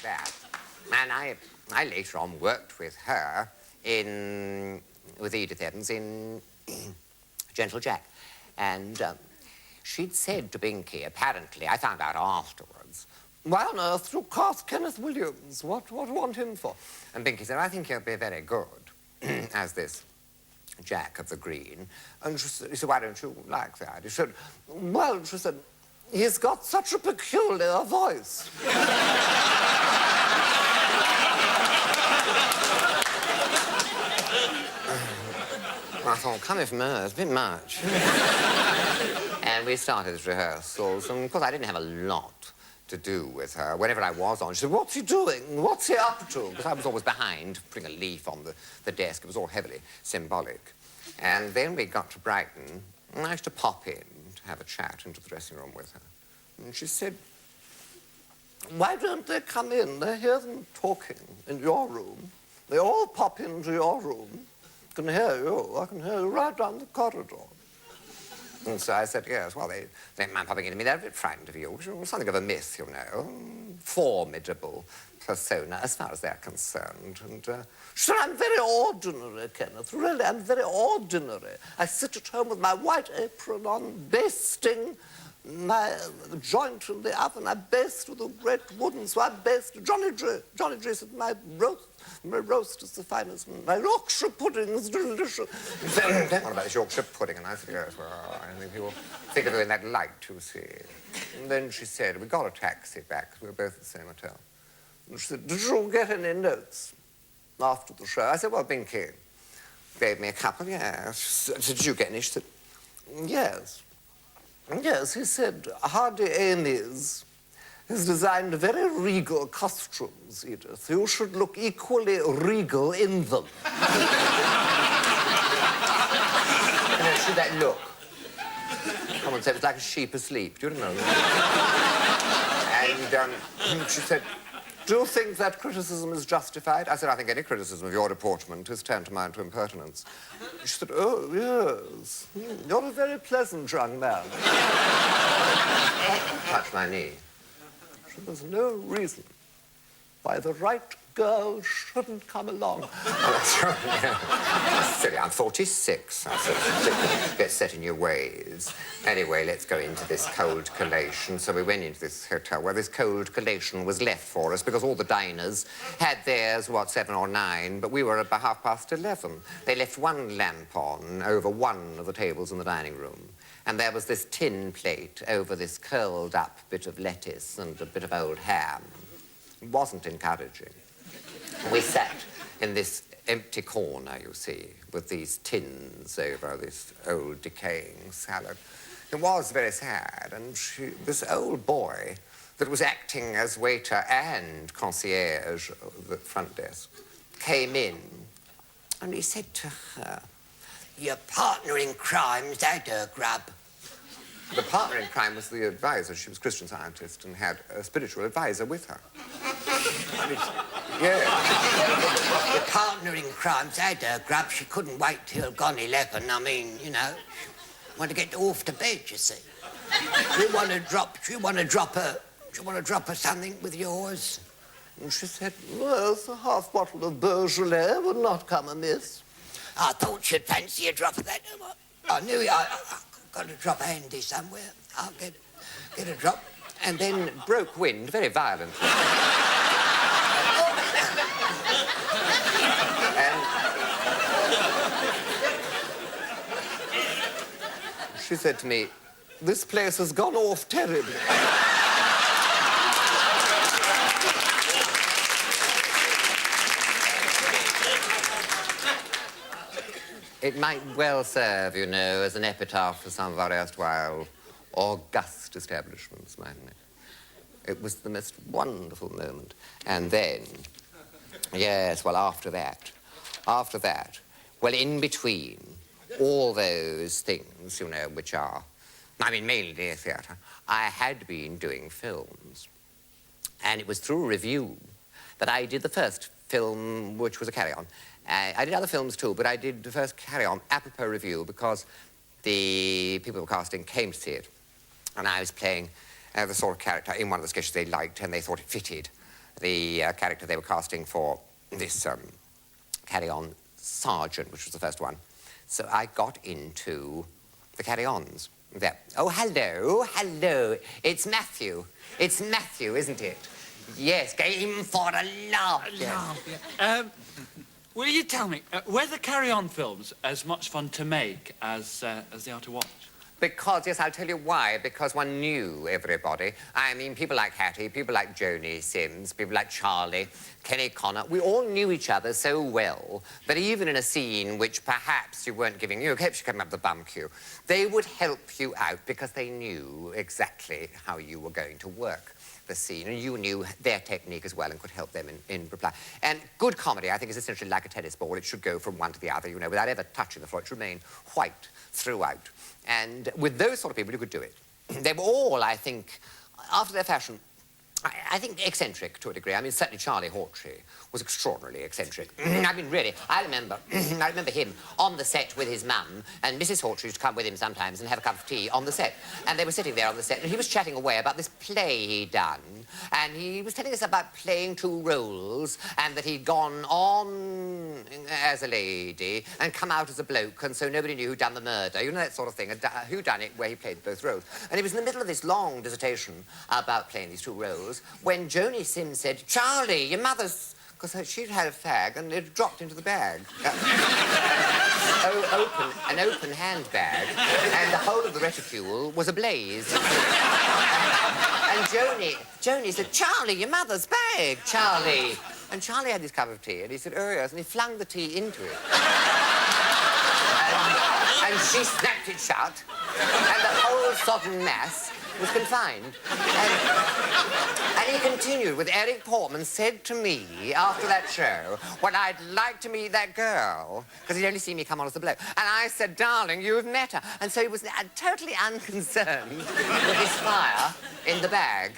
like that. And I later on worked with her with Edith Evans in Gentle Jack. And she'd said to Binky, apparently, I found out afterwards, why on earth you cast Kenneth Williams? What do you want him for? And Binky said, I think he'll be very good as this Jack of the Green. And he said, why don't you like that? He said, well, she said, he's got such a peculiar voice. I thought, coming from her, it's a bit much. And we started rehearsals, and of course I didn't have a lot to do with her. Whenever I was on, she said, what's he doing? What's he up to? Because I was always behind, putting a leaf on the desk. It was all heavily symbolic. And then we got to Brighton, and I used to pop in to have a chat into the dressing room with her. And she said, why don't they come in? They hear them talking in your room. They all pop into your room. I can hear you. I can hear you right down the corridor. And so I said, yes, well, they don't mind popping into me. They're a bit frightened of you. Something of a myth, you know. Formidable persona, as far as they're concerned. And she said, I'm very ordinary, Kenneth. Really, I'm very ordinary. I sit at home with my white apron on, basting my joint in the oven. I baste with a great wooden, so I baste. Johnny J said, my roast is the finest. My Yorkshire pudding is delicious. Don't worry about this Yorkshire pudding. And I said, yes, well, I think people think of it in that light, you see. And then she said, we got a taxi back, because we were both at the same hotel. And she said, did you get any notes after the show? I said, well, Binky gave me a couple, yes. I said, did you get any? She said, yes. Yes, he said, Hardy Amy's has designed very regal costumes, Edith. You should look equally regal in them. You know, see that look? Someone said it was like a sheep asleep. Do you remember? And she said, do you think that criticism is justified? I said, I think any criticism of your deportment is tantamount to impertinence. She said, oh, yes. You're a very pleasant young man. Touched my knee. There's no reason why the right girl shouldn't come along. Oh, that's right, yeah. Silly, I'm 46. I said, get set in your ways. Anyway, let's go into this cold collation. So we went into this hotel where this cold collation was left for us because all the diners had theirs, 7 or 9, but we were at about 11:30. They left one lamp on over one of the tables in the dining room. And there was this tin plate over this curled-up bit of lettuce and a bit of old ham. It wasn't encouraging. We sat in this empty corner, you see, with these tins over this old decaying salad. It was very sad, and this old boy that was acting as waiter and concierge of the front desk came in, and he said to her, your partner in crime's had her grub. The partner in crime was the advisor. She was a Christian Scientist and had a spiritual advisor with her. I mean, yeah. The partner in crime's had her grub. She couldn't wait till gone 11. I mean, you know, want to get off to bed, you see. Do you want to drop her something with yours? And she said, yes, a half bottle of Beaujolais would not come amiss. I thought you'd fancy a drop of that. I knew I've got a drop handy somewhere. I'll get a drop. And then broke wind very violently. And she said to me, this place has gone off terribly. It might well serve, you know, as an epitaph for some of our erstwhile august establishments, mightn't it? It was the most wonderful moment. And then, yes, well, after that, well, in between all those things, you know, which are, I mean, mainly theatre, I had been doing films. And it was through review that I did the first film, which was a carry-on. I did other films too, but I did the first carry-on apropos review because the people who were casting came to see it. And I was playing the sort of character in one of the sketches they liked and they thought it fitted. the character they were casting for this carry-on sergeant, which was the first one. So I got into the carry-ons. There. Oh, hello, hello. It's Matthew. It's Matthew, isn't it? Yes, game for a laugh. A laugh, yeah. Will you tell me, were the carry-on films as much fun to make as they are to watch? Because, yes, I'll tell you why. Because one knew everybody. I mean, people like Hattie, people like Joni Sims, people like Charlie, Kenny Connor. We all knew each other so well that even in a scene which perhaps you weren't giving you, perhaps you coming up the bum queue, they would help you out because they knew exactly how you were going to work the scene, and you knew their technique as well and could help them in reply. And good comedy, I think, is essentially like a tennis ball. It should go from one to the other, you know, without ever touching the floor. It should remain white throughout. And with those sort of people, you could do it. They were all, I think, after their fashion, I think eccentric to a degree. I mean, certainly Charlie Hawtrey was extraordinarily eccentric. I mean, really, I remember him on the set with his mum, and Mrs. Hawtrey used to come with him sometimes and have a cup of tea on the set. And they were sitting there on the set, and he was chatting away about this play he'd done, and he was telling us about playing two roles, and that he'd gone on as a lady and come out as a bloke, and so nobody knew who'd done the murder. You know, that sort of thing, who done it, where he played both roles. And he was in the middle of this long dissertation about playing these two roles, when Joni Sims said, Charlie, your mother's... Because she'd had a fag and it dropped into the bag. An open handbag, and the whole of the reticule was ablaze. And Joni said, Charlie, your mother's bag, Charlie. And Charlie had his cup of tea, and he said, oh, yes, and he flung the tea into it. And she snapped it shut, and the whole sodden mass was confined. And he continued with Eric Portman said to me after that show, well, I'd like to meet that girl, because he'd only seen me come on as a bloke. And I said, darling, you've met her. And so he was totally unconcerned with his fire in the bag.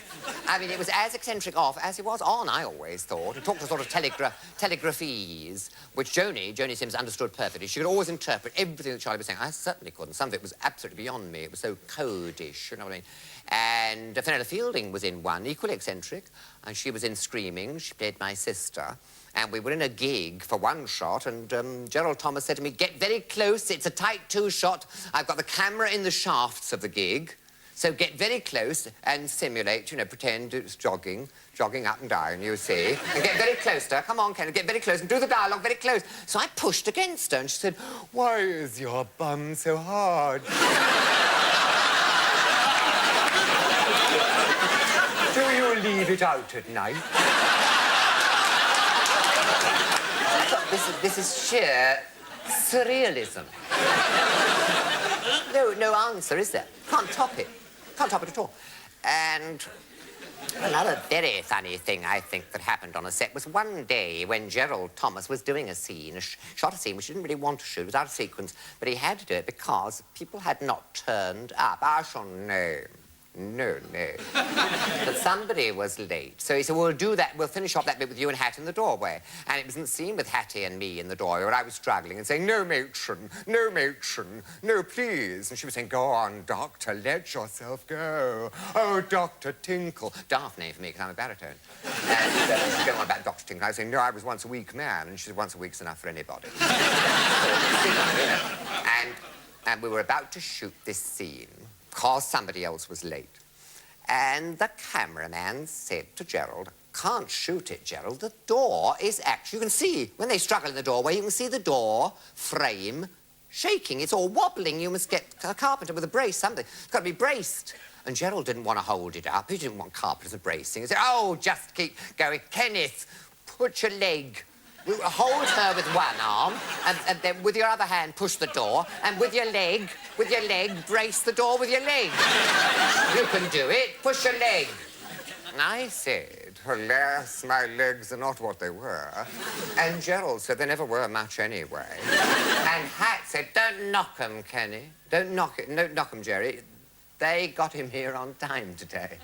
I mean, it was as eccentric off as he was on, I always thought. He talked a sort of telegraphese, which Joni Sims understood perfectly. She could always interpret everything that Charlie was saying. I certainly couldn't. Some of it was absolutely beyond me. It was so codish, you know what I mean? And Fenella Fielding was in one, equally eccentric, and she was in Screaming. She played my sister. And we were in a gig for one shot, and Gerald Thomas said to me, get very close, it's a tight two-shot. I've got the camera in the shafts of the gig, so get very close and simulate, you know, pretend it's jogging up and down, you see. And get very close to her. Come on, Kenneth, get very close and do the dialogue very close. So I pushed against her, and she said, why is your bum so hard? Do you leave it out at night? This is sheer surrealism. No answer, is there? Can't top it. Can't top it at all. And another very funny thing, I think, that happened on a set was one day when Gerald Thomas was doing a scene, shot a scene which he didn't really want to shoot. It was out of sequence, but he had to do it because people had not turned up. I shall name. No. But somebody was late. So he said, well, we'll do that. We'll finish off that bit with you and Hattie in the doorway. And it was in the scene with Hattie and me in the doorway where I was struggling and saying, no, matron, no, please. And she was saying, go on, doctor, let yourself go. Oh, Dr. Tinkle. Daft name for me, because I'm a baritone. And she's going on about Dr. Tinkle. I was saying, no, I was once a week man. And she said, once a week's enough for anybody. And we were about to shoot this scene because somebody else was late. And the cameraman said to Gerald, can't shoot it, Gerald. The door is actually, you can see, when they struggle in the doorway, you can see the door frame shaking. It's all wobbling. You must get a carpenter with a brace, something. It's got to be braced. And Gerald didn't want to hold it up. He didn't want carpenters bracing. He said, oh, just keep going. Kenneth, put your leg. Hold her with one arm, and then with your other hand push the door, and with your leg, brace the door with your leg. You can do it. Push your leg. And I said, alas, my legs are not what they were. And Gerald said they never were much anyway. And Hat said, don't knock 'em, Kenny. Don't knock 'em, Jerry. They got him here on time today.